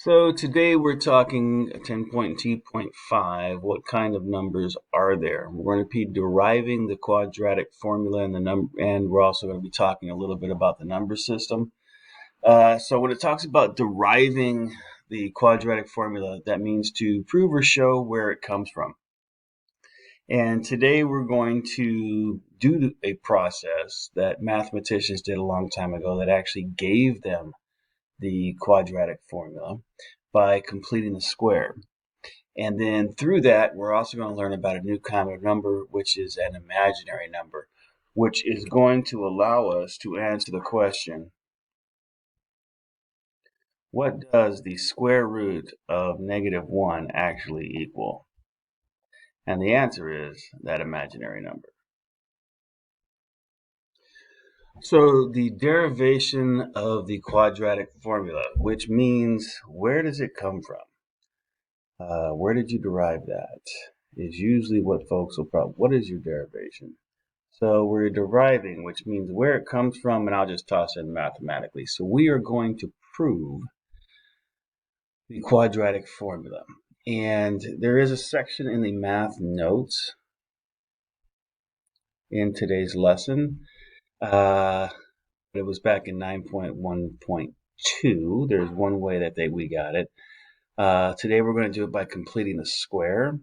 So today we're talking 10.2.5. What kind of numbers are there? We're going to be deriving the quadratic formula and we're also going to be talking a little bit about the number system. So when it talks about deriving the quadratic formula, that means to prove or show where it comes from. And today we're going to do a process that mathematicians did a long time ago that actually gave them the quadratic formula by completing the square. And then through that, we're also going to learn about a new kind of number, which is an imaginary number, which is going to allow us to answer the question, what does the square root of -1 actually equal? And the answer is that imaginary number. So the derivation of the quadratic formula, which means where does it come from? Where did you derive that? Is usually what folks will probably, what is your derivation? So we're deriving, which means where it comes from, and I'll just toss in mathematically. So we are going to prove the quadratic formula. And there is a section in the math notes in today's lesson. It was back in 9.1.2. There's one way that we got it. Today we're going to do it by completing the square.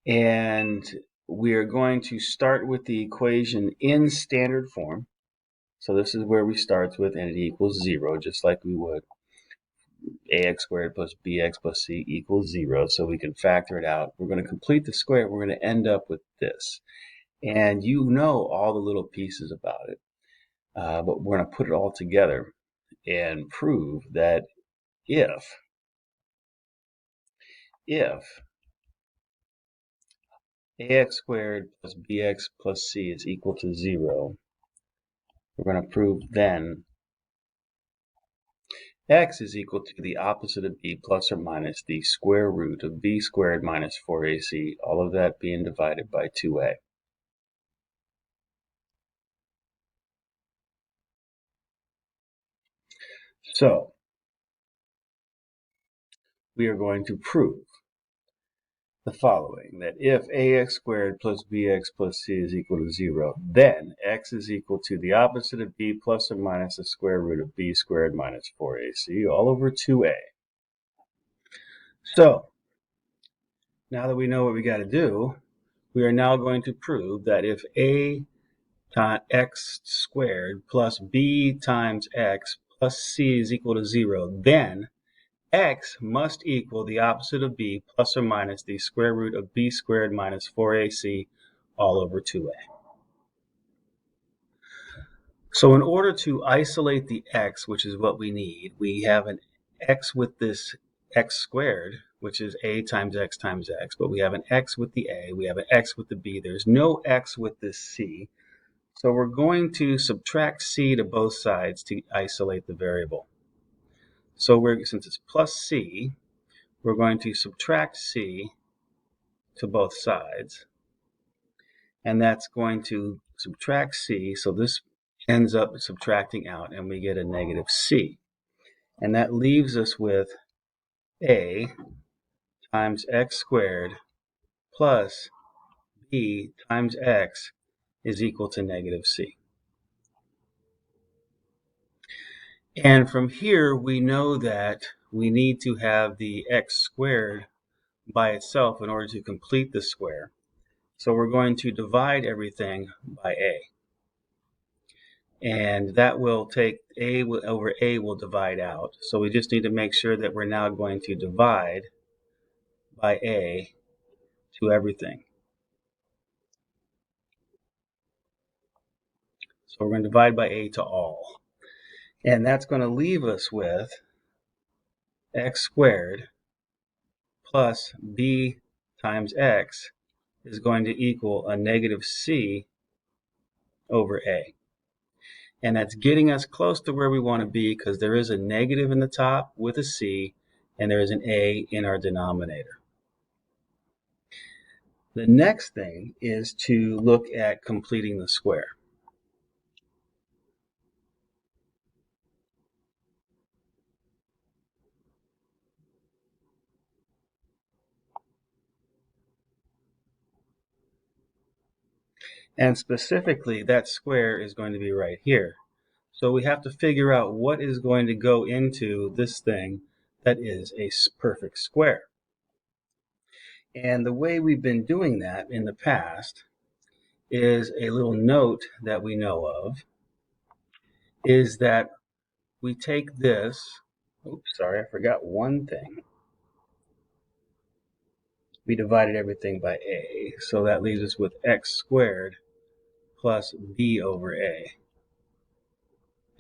And we are going to start with the equation in standard form. So this is where we start with, and it equals 0, just like we would. Ax squared plus bx plus c equals 0, so we can factor it out. We're going to complete the square. We're going to end up with this. And you know all the little pieces about it, but we're going to put it all together and prove that if ax squared plus bx plus c is equal to 0, we're going to prove then x is equal to the opposite of b plus or minus the square root of b squared minus 4ac, all of that being divided by 2a. So we are going to prove the following, that if ax squared plus bx plus c is equal to 0, then x is equal to the opposite of b plus or minus the square root of b squared minus 4ac all over 2a. So now that we know what we got to do, we are now going to prove that if a times x squared plus b times x plus c is equal to 0, then x must equal the opposite of b plus or minus the square root of b squared minus 4ac all over 2a. So in order to isolate the x, which is what we need, we have an x with this x squared, which is a times x, but we have an x with the a, we have an x with the b. There's no x with this c. So we're going to subtract c to both sides to isolate the variable. So since it's plus c, we're going to subtract c to both sides. And that's going to subtract c, so this ends up subtracting out, and we get a negative c. And that leaves us with a times x squared plus b times x is equal to negative c. And from here, we know that we need to have the x squared by itself in order to complete the square. So we're going to divide everything by a. And that will take a over a will divide out. So we just need to make sure that we're now going to divide by a to everything. So we're going to divide by a to all. And that's going to leave us with x squared plus b times x is going to equal a negative c over a. And that's getting us close to where we want to be because there is a negative in the top with a c, and there is an a in our denominator. The next thing is to look at completing the square. And specifically, that square is going to be right here. So we have to figure out what is going to go into this thing that is a perfect square. And the way we've been doing that in the past is a little note that we know of, is that we take this, oops, sorry, I forgot one thing. We divided everything by a, so that leaves us with x squared plus b over a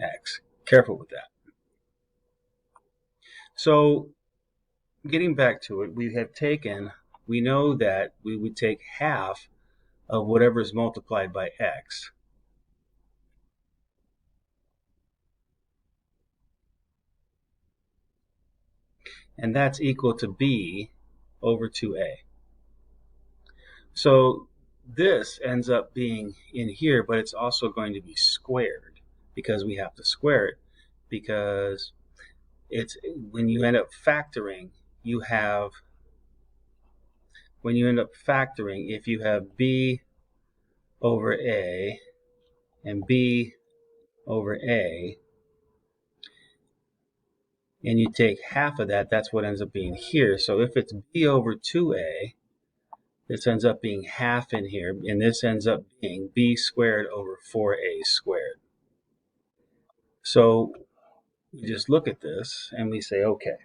x. Careful with that. So getting back to it, we know that we would take half of whatever is multiplied by x. And that's equal to b over 2a. So this ends up being in here, but it's also going to be squared because we have to square it, because it's when you end up factoring, if you have b over a and b over a, and you take half of that, that's what ends up being here. So if it's b over 2a, this ends up being half in here, and this ends up being b squared over 4a squared. So we just look at this and we say, okay,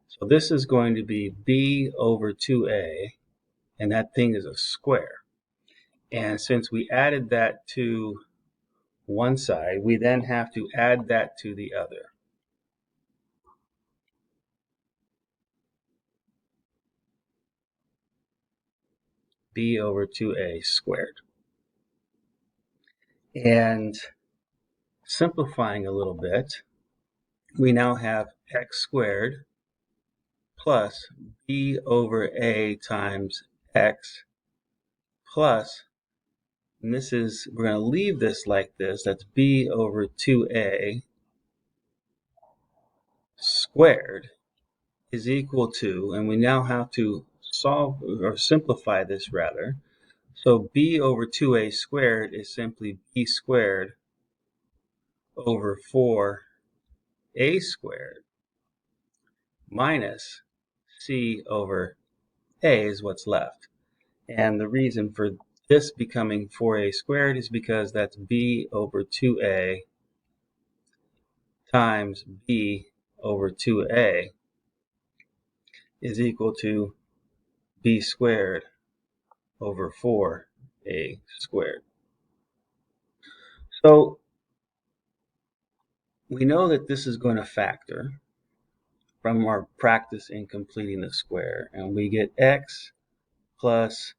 so this is going to be b over 2a, and that thing is a square. And since we added that to one side, we then have to add that to the other. B over 2a squared. And simplifying a little bit, we now have x squared plus b over a times x plus, and we're going to leave this like this, that's b over 2a squared is equal to, and we now have to solve or simplify this rather. So b over 2a squared is simply b squared over 4a squared minus c over a is what's left. And the reason for this becoming 4a squared is because that's b over 2a times b over 2a is equal to b squared over 4a squared. So we know that this is going to factor from our practice in completing the square, and we get x plus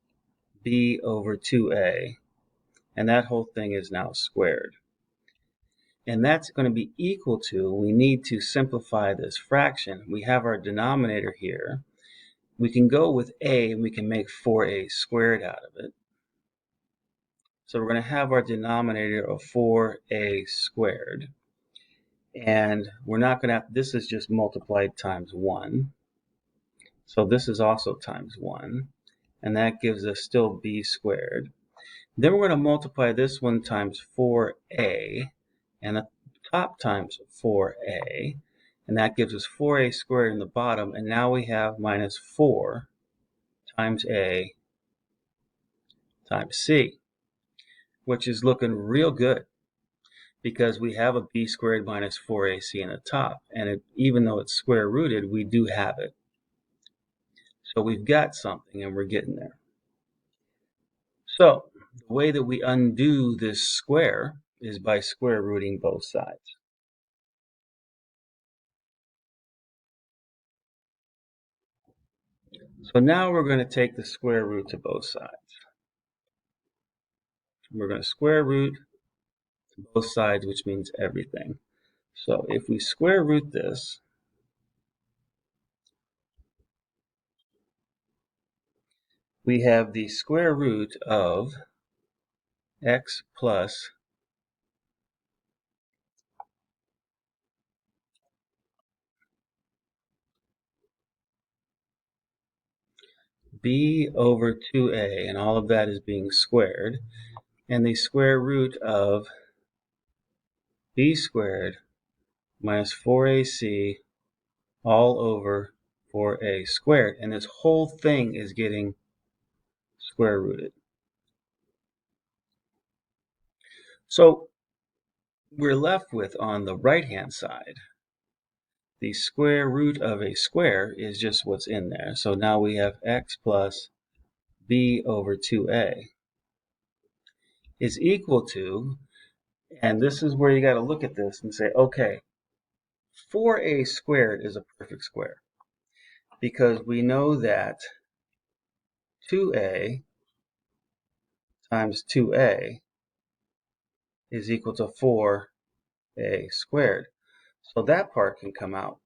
b over 2a, and that whole thing is now squared. And that's going to be equal to, we need to simplify this fraction. We have our denominator here. We can go with a, and we can make 4a squared out of it. So we're going to have our denominator of 4a squared. And we're not going to have, this is just multiplied times 1. So this is also times 1. And that gives us still b squared. Then we're going to multiply this one times 4a, and the top times 4a, and that gives us 4a squared in the bottom, and now we have minus 4 times a times c, which is looking real good because we have a b squared minus 4ac in the top, and even though it's square rooted, we do have it. So we've got something, and we're getting there. So the way that we undo this square is by square rooting both sides. So now we're going to take the square root to both sides. We're going to square root to both sides, which means everything. So if we square root this, we have the square root of x plus b over 2a, and all of that is being squared, and the square root of b squared minus 4ac all over 4a squared. And this whole thing is getting square rooted. So we're left with, on the right-hand side, the square root of a square is just what's in there. So now we have x plus b over 2a is equal to, and this is where you got to look at this and say, okay, 4a squared is a perfect square because we know that 2a times 2a is equal to 4a squared. So that part can come out.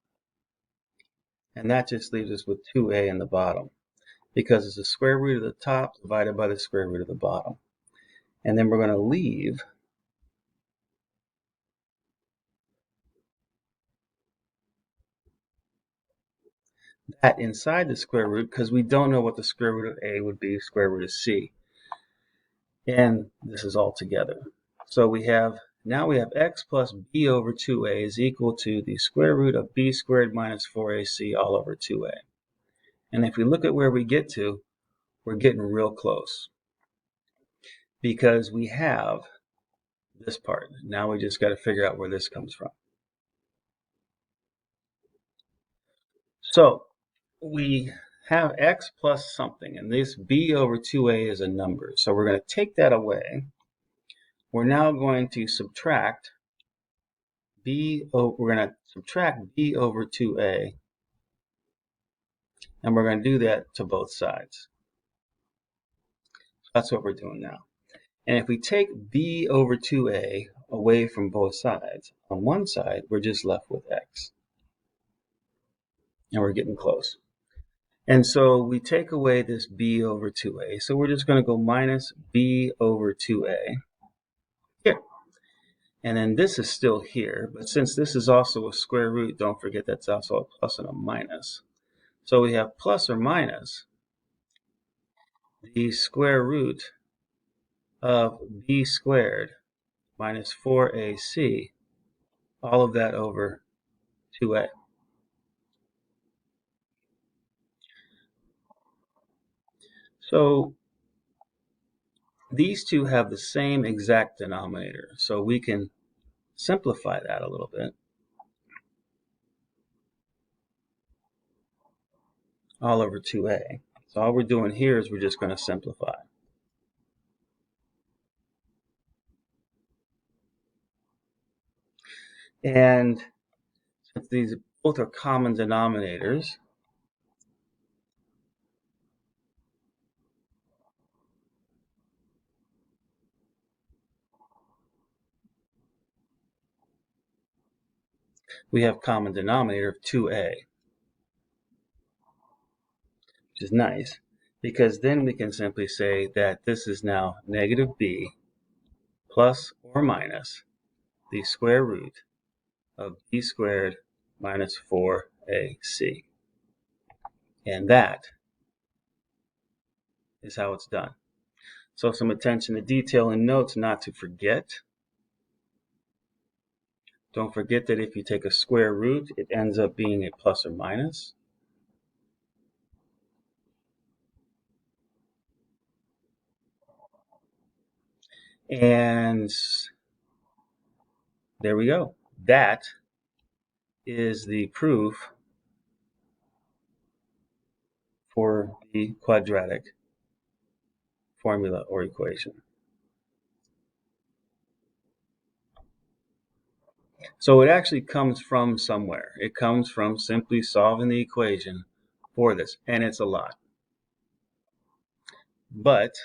And that just leaves us with 2a in the bottom because it's the square root of the top divided by the square root of the bottom. And then we're going to leave that inside the square root because we don't know what the square root of a would be, square root of c. And this is all together. So now we have x plus b over 2a is equal to the square root of b squared minus 4ac all over 2a. And if we look at where we get to, we're getting real close because we have this part. Now we just got to figure out where this comes from. So we have x plus something, and this b over 2a is a number. So we're going to take that away. We're now going to subtract we're going to subtract b over 2a, and we're going to do that to both sides. That's what we're doing now. And if we take b over 2a away from both sides, on one side, we're just left with x. And we're getting close. And so we take away this b over 2a. So we're just going to go minus b over 2a here. And then this is still here. But since this is also a square root, don't forget that's also a plus and a minus. So we have plus or minus the square root of b squared minus 4ac, all of that over 2a. So these two have the same exact denominator. So we can simplify that a little bit. All over 2a. So all we're doing here is we're just going to simplify. And since these both are common denominators, we have common denominator of 2a, which is nice, because then we can simply say that this is now negative b plus or minus the square root of b squared minus 4ac. And that is how it's done. So some attention to detail and notes not to forget. Don't forget that if you take a square root, it ends up being a plus or minus. And there we go. That is the proof for the quadratic formula or equation. So it actually comes from somewhere. It comes from simply solving the equation for this, and it's a lot. But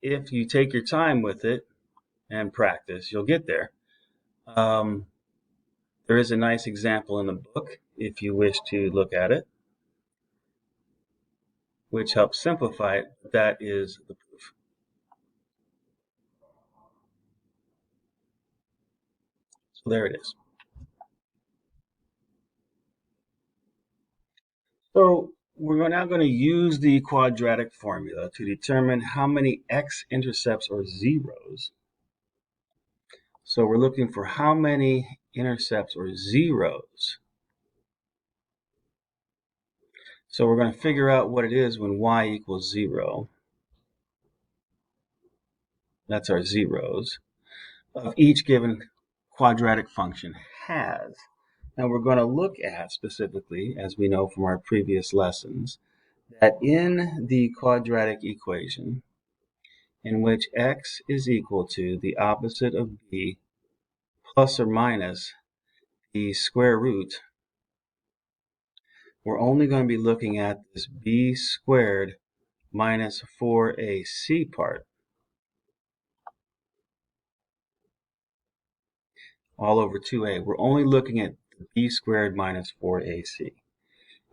if you take your time with it and practice, you'll get there. There is a nice example in the book, if you wish to look at it, which helps simplify it. That is the proof. So there it is. So we're now going to use the quadratic formula to determine how many x-intercepts or zeros. So we're looking for how many intercepts or zeros. So we're going to figure out what it is when y equals 0. That's our zeros of each given quadratic function has. Now we're going to look at specifically, as we know from our previous lessons, that in the quadratic equation in which x is equal to the opposite of b plus or minus the square root, we're only going to be looking at this b squared minus 4ac part, all over 2a. We're only looking at b squared minus 4ac.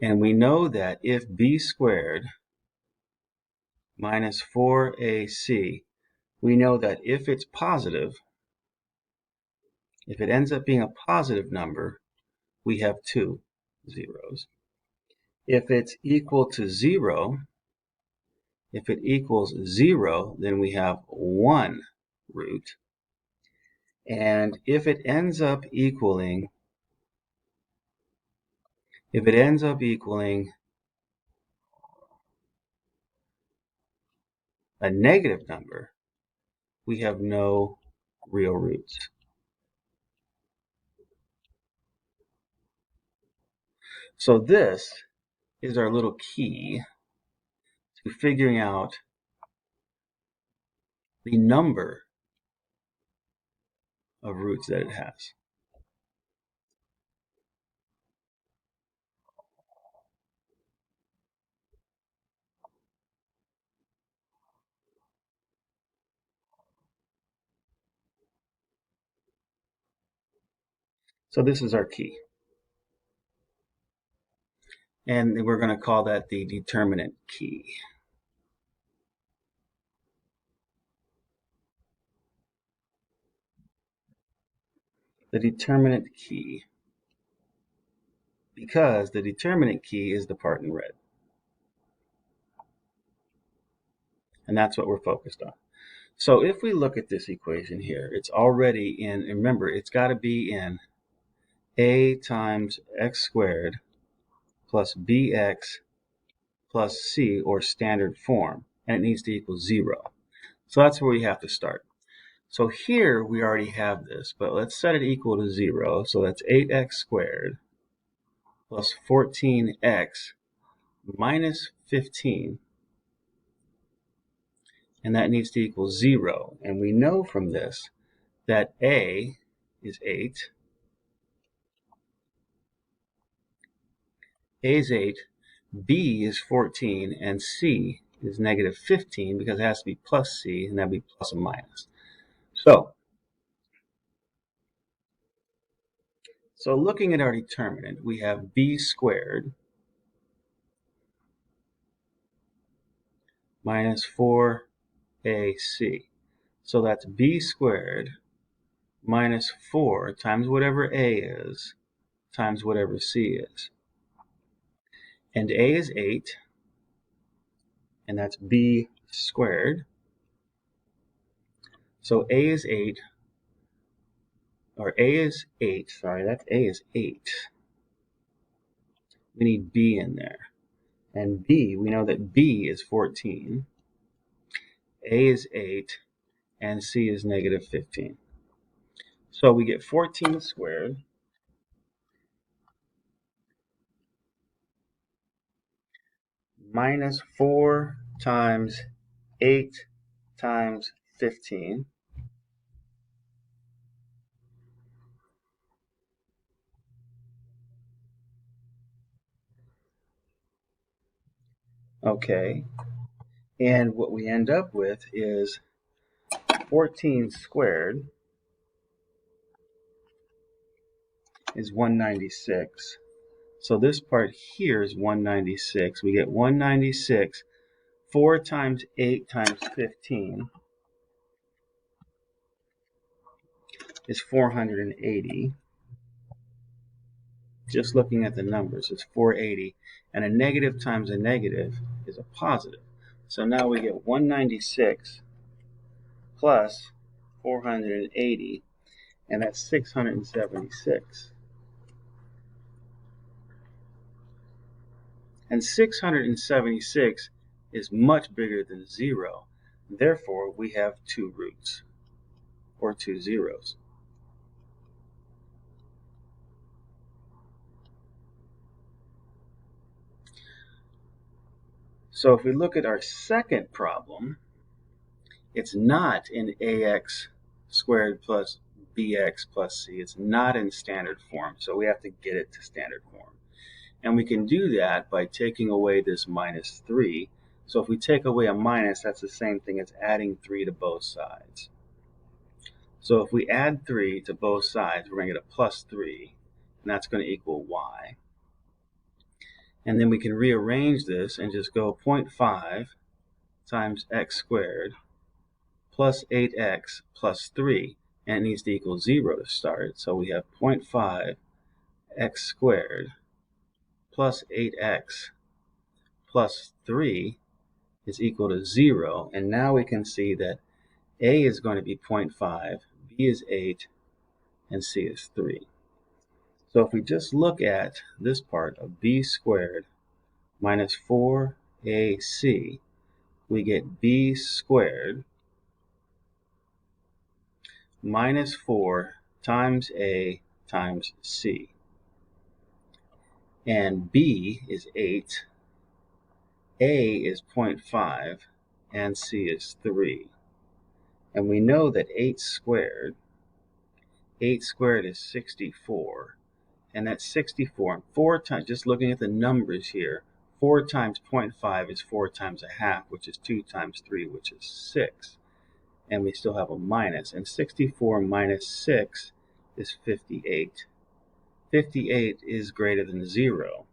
And we know that if b squared minus 4ac, we know that if it's positive, if it ends up being a positive number, we have 2 zeros. If it's equal to 0, if it equals 0, then we have 1 root. And if it ends up equaling a negative number, we have no real roots. So this is our little key to figuring out the number of roots that it has. So this is our key. And we're going to call that the determinant key. The determinant key. Because the determinant key is the part in red. And that's what we're focused on. So if we look at this equation here, it's already in, remember, it's got to be in a times x squared plus bx plus c, or standard form, and it needs to equal 0. So that's where we have to start. So here we already have this, but let's set it equal to 0. So that's 8x squared plus 14x minus 15, and that needs to equal 0. And we know from this that a is 8, a is 8, b is 14, and c is negative 15 because it has to be plus c, and that'd be plus and minus. So looking at our determinant, we have b squared minus 4ac. So that's b squared minus 4 times whatever a is times whatever c is. And a is 8, and that's b squared. So a is 8, or a is 8, sorry, that's a is 8. We need b in there. And b, we know that b is 14, a is 8, and c is negative 15. So we get 14 squared minus 4 times 8 times 15. Okay, and what we end up with is 14 squared is 196. So this part here is 196. We get 196. 4 times 8 times 15 is 480. just looking at the numbers, is 480, and a negative times a negative is a positive. So now we get 196 plus 480, and that's 676. And 676 is much bigger than 0. Therefore, we have two roots, or two zeros. So if we look at our second problem, it's not in ax squared plus bx plus c. It's not in standard form, so we have to get it to standard form. And we can do that by taking away this minus 3. So if we take away a minus, that's the same thing as adding 3 to both sides. So if we add 3 to both sides, we're going to get a plus 3, and that's going to equal y. And then we can rearrange this and just go 0.5 times x squared plus 8x plus 3, and it needs to equal 0 to start. So we have 0.5 x squared plus 8x plus 3 is equal to 0. And now we can see that a is going to be 0.5, b is 8, and c is 3. So if we just look at this part of b squared minus 4ac, we get b squared minus 4 times a times c. And b is 8, a is 0.5, and c is 3. And we know that 8 squared is 64. And that's 64. And 4 times, just looking at the numbers here, 4 times 0.5 is 4 times a half, which is 2 times 3, which is 6. And we still have a minus. And 64 minus 6 is 58. 58 is greater than 0.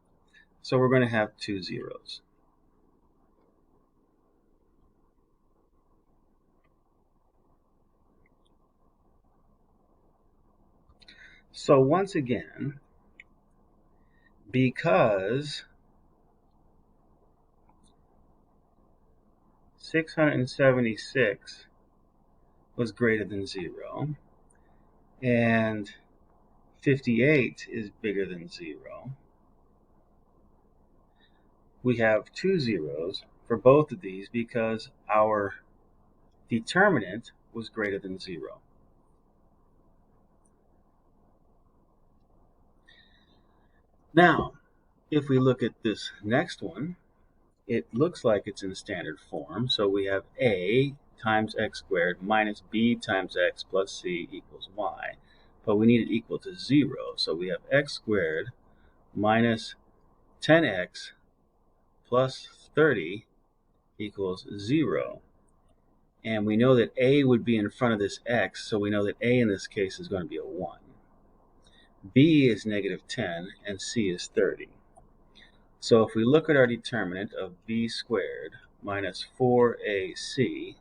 So we're going to have two zeros. So once again, because 676 was greater than 0, and 58 is bigger than 0, we have two zeros for both of these because our determinant was greater than 0. Now, if we look at this next one, it looks like it's in standard form. So we have a times x squared minus b times x plus c equals y. But we need it equal to 0. So we have x squared minus 10x plus 30 equals 0. And we know that a would be in front of this x, so we know that a in this case is going to be a 1. b is negative 10, and c is 30. So if we look at our determinant of b squared minus 4ac,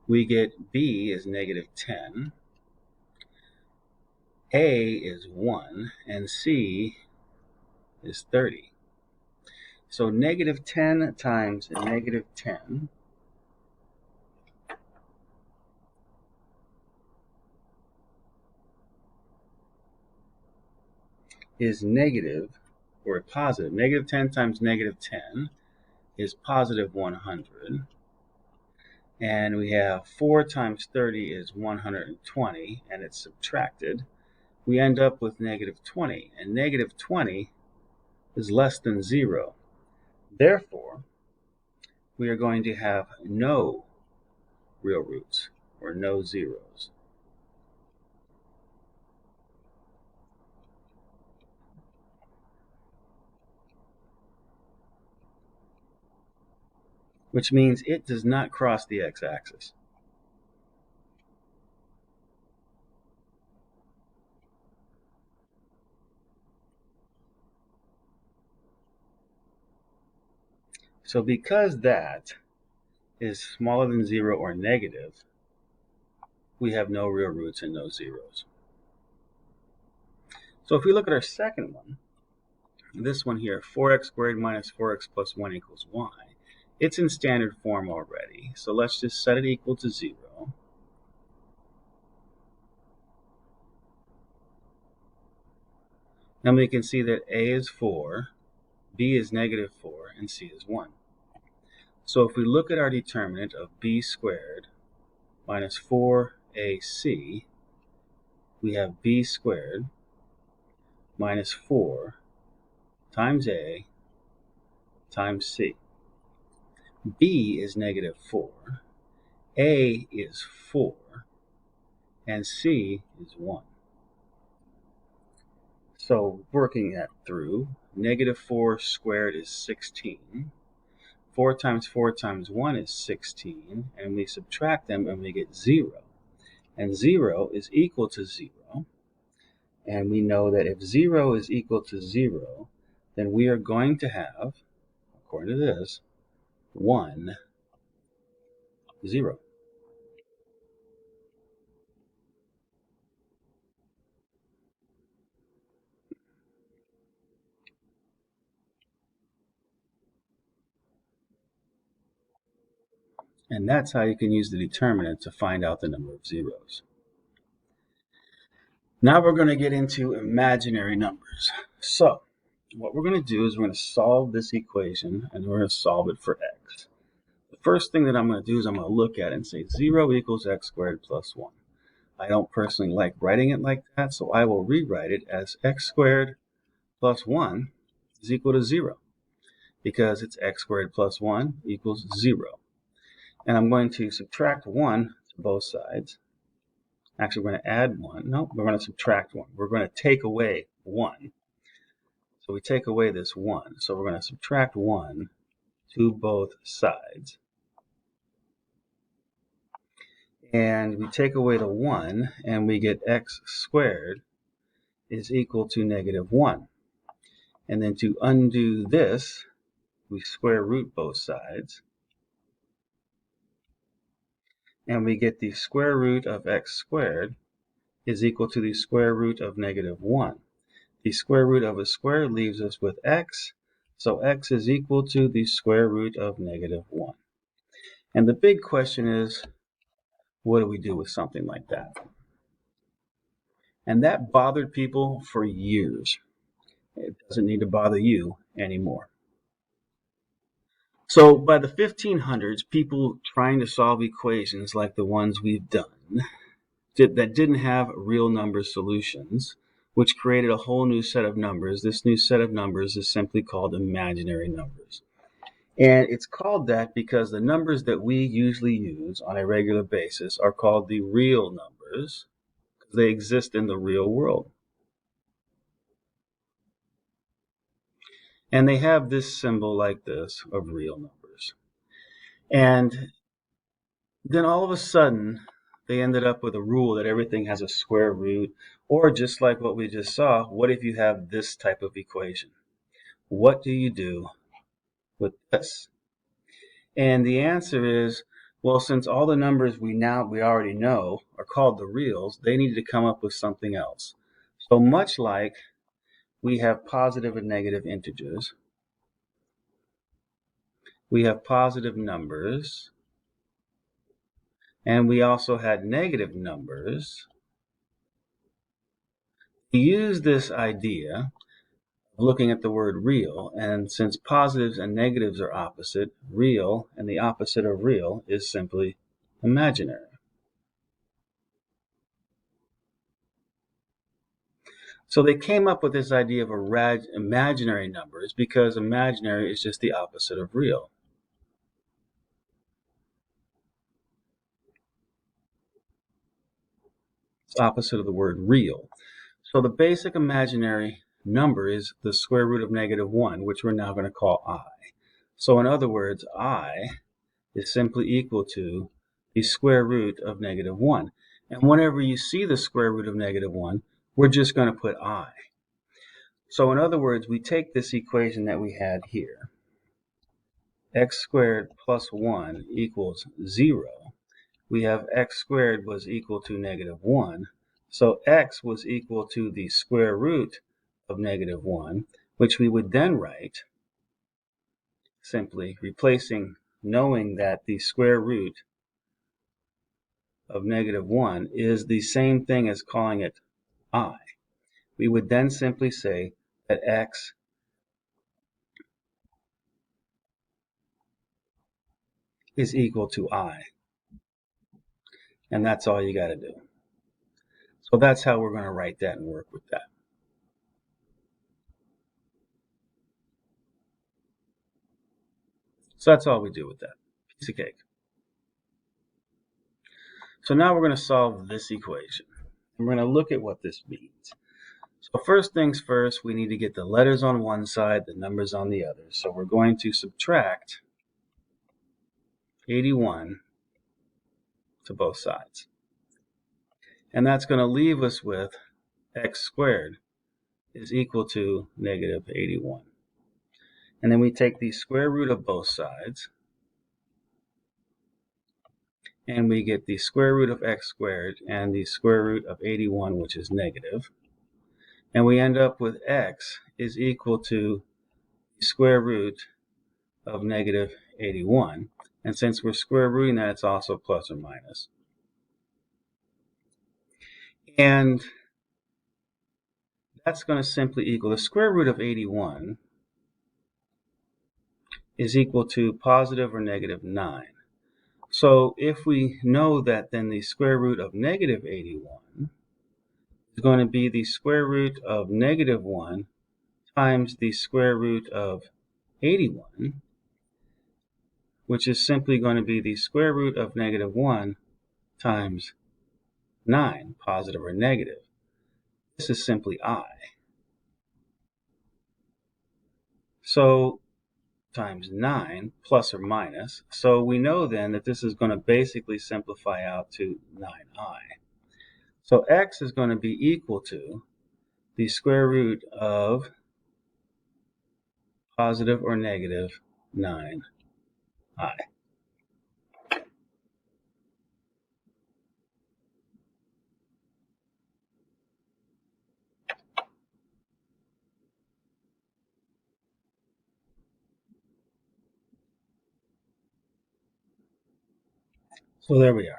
we get b is negative 10, a is 1, and c is 30. So negative 10 times negative 10 is negative, or positive. Negative 10 times negative 10 is positive 100. And we have 4 times 30 is 120, and it's subtracted. We end up with negative 20, and negative 20 is less than 0. Therefore, we are going to have no real roots, or no zeros. Which means it does not cross the x-axis. So because that is smaller than 0 or negative, we have no real roots and no zeros. So if we look at our second one, this one here, 4x squared minus 4x plus 1 equals y, it's in standard form already. So let's just set it equal to 0. And we can see that a is 4, b is negative 4, and c is 1. So if we look at our determinant of b squared minus 4ac, we have b squared minus 4 times a times c. b is negative 4, a is 4, and c is 1. So working that through, negative 4 squared is 16. 4 times 4 times 1 is 16, and we subtract them and we get 0. And 0 is equal to 0. And we know that if 0 is equal to 0, then we are going to have, according to this, 1, 0. And that's how you can use the determinant to find out the number of zeros. Now we're going to get into imaginary numbers. So what we're going to do is we're going to solve this equation, and we're going to solve it for x. The first thing that I'm going to do is I'm going to look at it and say 0 equals x squared plus 1. I don't personally like writing it like that, so I will rewrite it as x squared plus 1 is equal to 0, because it's x squared plus 1 equals 0. And I'm going to subtract 1 to both sides. Actually, we're going to add 1. No, we're going to subtract 1. We're going to take away 1. So we take away this 1. So we're going to subtract 1 to both sides. And we take away the 1, and we get x squared is equal to negative 1. And then to undo this, we square root both sides. And we get the square root of x squared is equal to the square root of negative 1. The square root of a square leaves us with x, so x is equal to the square root of negative 1. And the big question is, what do we do with something like that? And that bothered people for years. It doesn't need to bother you anymore. So by the 1500s, people trying to solve equations like the ones we've done that didn't have real number solutions, which created a whole new set of numbers. This new set of numbers is simply called imaginary numbers. And it's called that because the numbers that we usually use on a regular basis are called the real numbers, because they exist in the real world. And they have this symbol like this of real numbers. And then all of a sudden, they ended up with a rule that everything has a square root, or just like what we just saw, what if you have this type of equation? What do you do with this? And the answer is, well, since all the numbers we already know are called the reals, they needed to come up with something else. So much like we have positive and negative integers, we have positive numbers, and we also had negative numbers. We use this idea of looking at the word real, and since positives and negatives are opposite, real and the opposite of real is simply imaginary. So they came up with this idea of imaginary numbers because imaginary is just the opposite of real. It's opposite of the word real. So the basic imaginary number is the square root of negative 1, which we're now going to call I. So in other words, I is simply equal to the square root of negative 1. And whenever you see the square root of negative 1, we're just going to put I. So in other words, we take this equation that we had here, x squared plus 1 equals 0, we have x squared was equal to negative 1. So x was equal to the square root of negative 1, which we would then write simply replacing, knowing that the square root of negative 1 is the same thing as calling it I. We would then simply say that x is equal to I. And that's all you got to do. So that's how we're going to write that and work with that. So that's all we do with that. Piece of cake. So now we're going to solve this equation. And we're going to look at what this means. So first things first, we need to get the letters on one side, the numbers on the other. So we're going to subtract 81 to both sides. And that's going to leave us with x squared is equal to negative 81. And then we take the square root of both sides, and we get the square root of x squared and the square root of 81, which is negative. And we end up with x is equal to the square root of negative 81. And since we're square rooting that, it's also plus or minus. And that's going to simply equal the square root of 81 is equal to positive or negative 9. So if we know that, then the square root of negative 81 is going to be the square root of negative 1 times the square root of 81, which is simply going to be the square root of negative 1 times 9, positive or negative. This is simply I. So times 9 plus or minus. So we know then that this is going to basically simplify out to 9i. So x is going to be equal to the square root of positive or negative 9i. So there we are.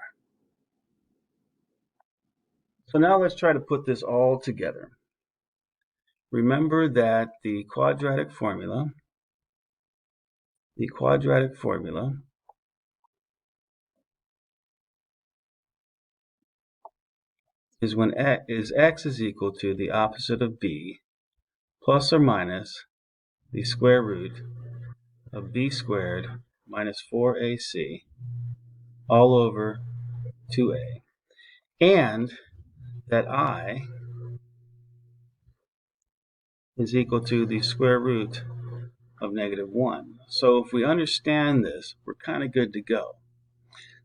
So now let's try to put this all together. Remember that the quadratic formula is when x is equal to the opposite of b plus or minus the square root of b squared minus 4ac all over 2a, and that I is equal to the square root of negative 1. So if we understand this, we're kind of good to go.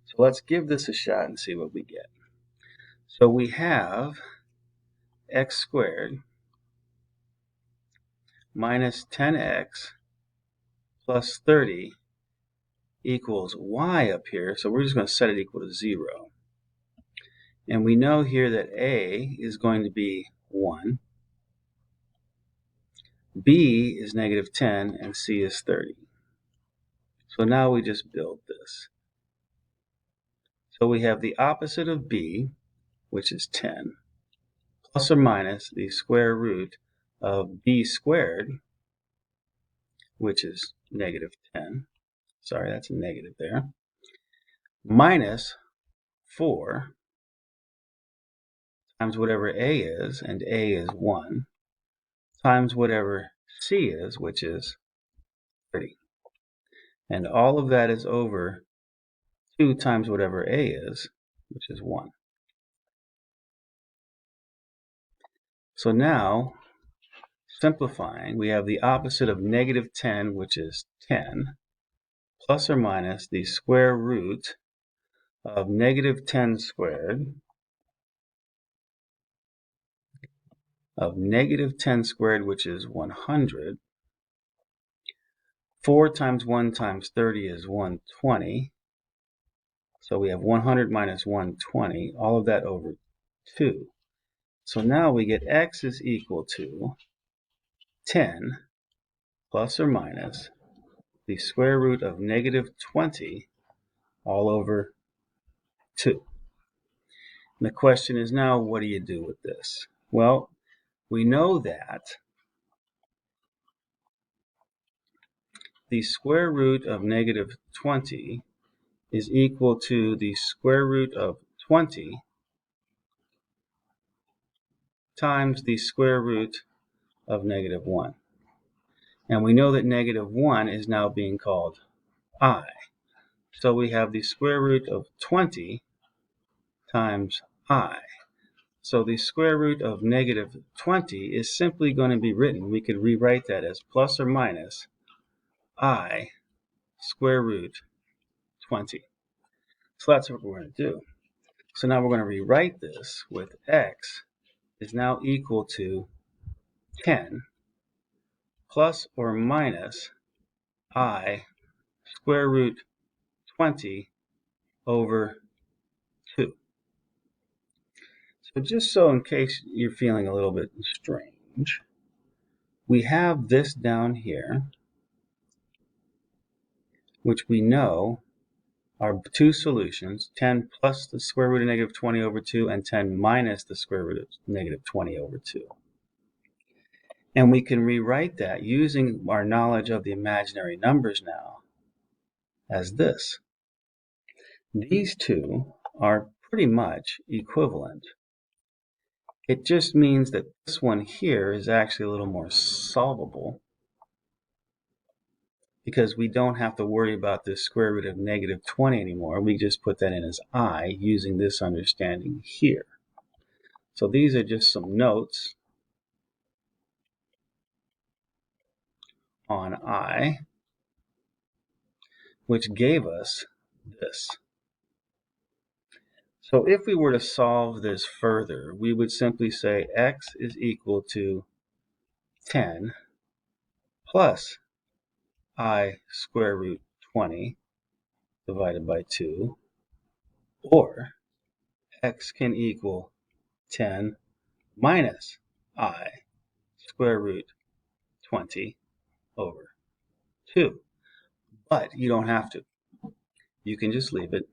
So let's give this a shot and see what we get. So we have x squared minus 10x plus 30 equals y up here. So we're just going to set it equal to 0. And we know here that a is going to be 1, b is negative 10, and c is 30. So now we just build this. So we have the opposite of b, which is 10, plus or minus the square root of b squared, which is negative 10. Sorry, that's a negative there. Minus 4 times whatever a is, and a is 1, times whatever c is, which is 30. And all of that is over 2 times whatever a is, which is 1. So now, simplifying, we have the opposite of negative 10, which is 10, plus or minus the square root of negative 10 squared of negative 10 squared, which is 100, 4 times 1 times 30 is 120. So we have 100 minus 120, all of that over 2. So now we get x is equal to 10 plus or minus the square root of negative 20 all over 2. And the question is now, what do you do with this? Well, we know that the square root of negative 20 is equal to the square root of 20 times the square root of negative 1. And we know that negative 1 is now being called I. So we have the square root of 20 times I. So the square root of negative 20 is simply going to be written, we could rewrite that as plus or minus I square root 20. So that's what we're going to do. So now we're going to rewrite this with x is now equal to 10 plus or minus I square root 20 over 2. So just so in case you're feeling a little bit strange, we have this down here, which we know are two solutions, 10 plus the square root of negative 20 over 2 and 10 minus the square root of negative 20 over 2. And we can rewrite that using our knowledge of the imaginary numbers now as this. These two are pretty much equivalent. It just means that this one here is actually a little more solvable because we don't have to worry about the square root of negative 20 anymore. We just put that in as I using this understanding here. So these are just some notes on I, which gave us this. So if we were to solve this further, we would simply say x is equal to 10 plus I square root 20 divided by 2, or x can equal 10 minus I square root 20 over 2. But you don't have to. You can just leave it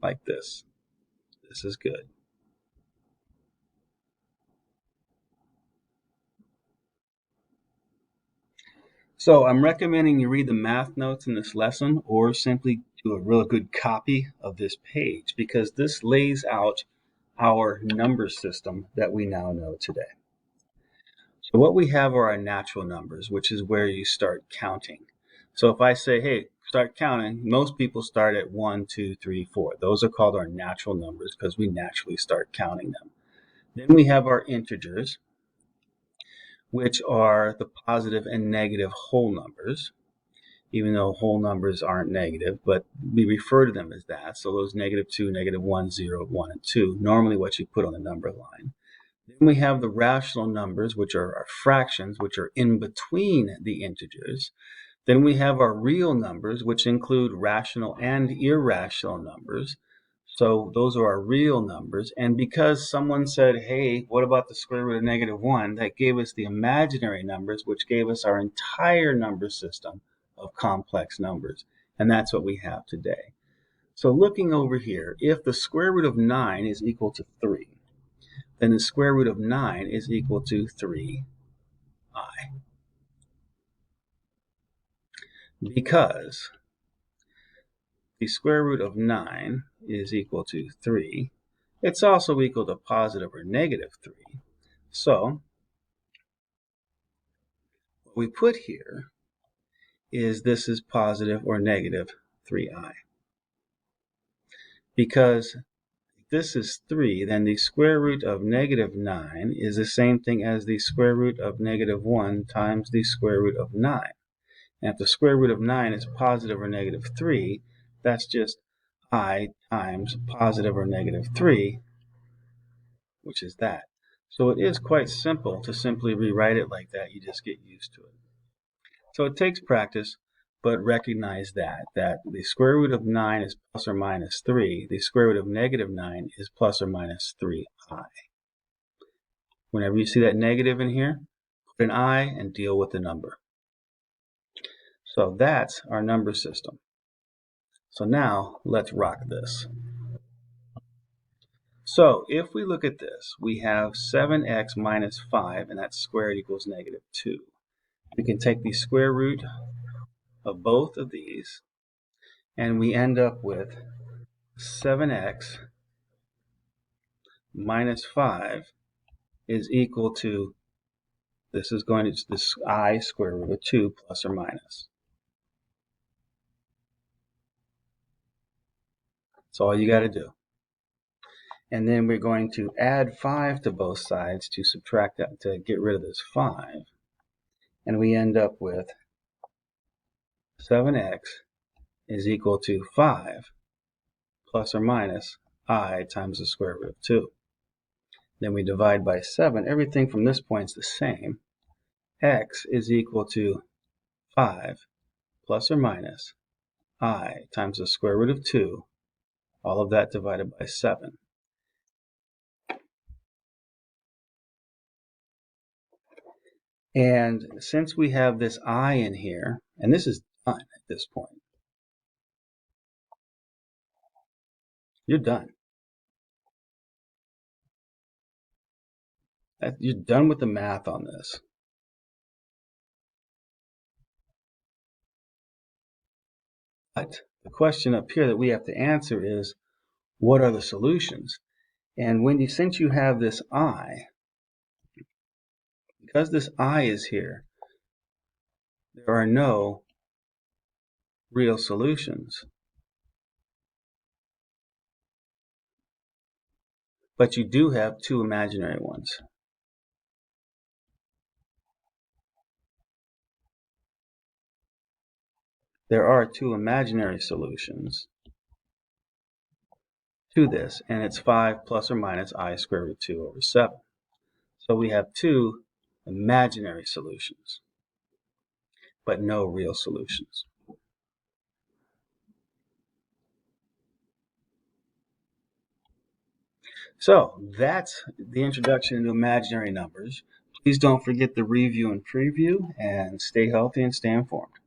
like this. This is good. So I'm recommending you read the math notes in this lesson or simply do a real good copy of this page because this lays out our number system that we now know today. So what we have are our natural numbers, which is where you start counting. So if I say, hey, start counting, most people start at 1, 2, 3, 4. Those are called our natural numbers because we naturally start counting them. Then we have our integers, which are the positive and negative whole numbers, even though whole numbers aren't negative, but we refer to them as that. So those negative 2, negative 1, 0, 1, and 2, normally what you put on the number line. Then we have the rational numbers, which are our fractions, which are in between the integers. Then we have our real numbers, which include rational and irrational numbers. So those are our real numbers. And because someone said, hey, what about the square root of negative 1? That gave us the imaginary numbers, which gave us our entire number system of complex numbers. And that's what we have today. So looking over here, if the square root of 9 is equal to 3, then the square root of 9 is equal to 3i. Because the square root of 9 is equal to 3, it's also equal to positive or negative 3. So what we put here is this is positive or negative 3i. Because this is 3, then the square root of negative 9 is the same thing as the square root of negative 1 times the square root of 9. And if the square root of 9 is positive or negative 3, that's just I times positive or negative 3, which is that. So it is quite simple to simply rewrite it like that. You just get used to it. So it takes practice, but recognize that the square root of 9 is plus or minus 3. The square root of negative 9 is plus or minus 3i. Whenever you see that negative in here, put an I and deal with the number. So that's our number system. So now let's rock this. So if we look at this, we have 7x minus 5, and that's squared equals negative 2. We can take the square root of both of these, and we end up with 7x minus 5 is equal to, this is going to this I square root of 2 plus or minus. That's all you got to do. And then we're going to add 5 to both sides to subtract that, to get rid of this 5. And we end up with 7x is equal to 5 plus or minus I times the square root of 2. Then we divide by 7. Everything from this point is the same. X is equal to 5 plus or minus I times the square root of 2. All of that divided by 7. And since we have this I in here, and this is done at this point, you're done. You're done with the math on this. But the question up here that we have to answer is, what are the solutions? And since you have this I, because this I is here, there are no real solutions. But you do have two imaginary ones. There are two imaginary solutions to this, and it's 5 plus or minus I square root 2 over 7. So we have two imaginary solutions, but no real solutions. So that's the introduction to imaginary numbers. Please don't forget the review and preview, and stay healthy and stay informed.